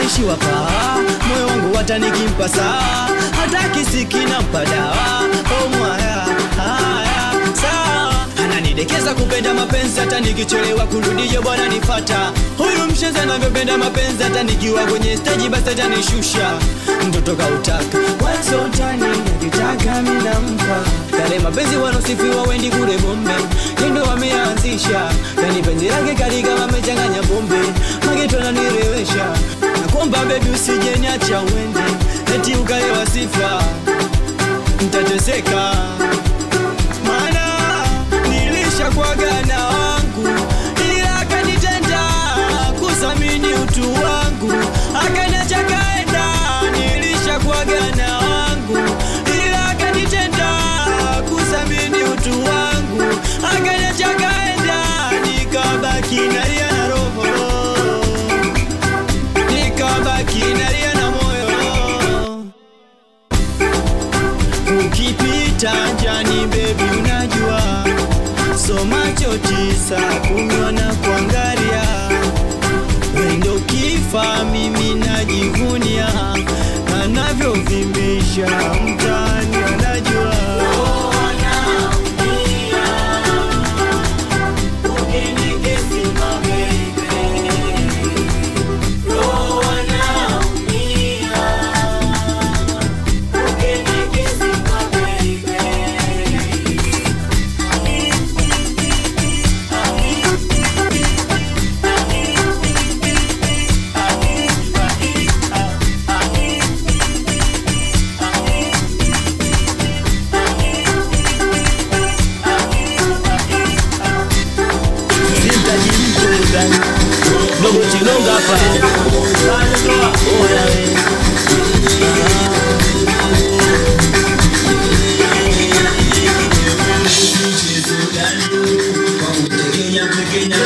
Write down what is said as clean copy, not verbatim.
naishiwa paa, moyo wangu hata nikimpa saa, hata kisiki nampa dawa. Oh mwaya, haya, sawa. Ananidekeza kupenda mapenzi, hata nikichelewa kurudi je bwana nifata. Huyu mshenzi anavyopenda mapenzi, hata nikiwa kwenye stage basi atanishusha. Mtoto kautaka, wazo utani, akitaka mimi nampa. Kale mapenzi wanosifiwa wendi kule bombe, ndio wameanzisha. Yani penzi lake kali kama amechanganya bombe, mageto ananirewesha. Nakuomba baby usije niacha uende, eti ukaewa sifa, nitateseka. Maana nilishakuaga na wangu, ila akanitenda kusamini utu wangu, akaniacha kaenda. Nilishakuaga na wangu, ila akanitenda kusamini utu wangu, akaniacha kaenda. Nikabaki nalia na roho, nikabaki nalia na moyo. Ukipita njani baby unajua, so macho tisa kunywa na kuangalia. Wendo kifa mimi najivunia, na navyovimbisha mtani anajua. Dogo chilonga pa oya we Pequeña, pequeña,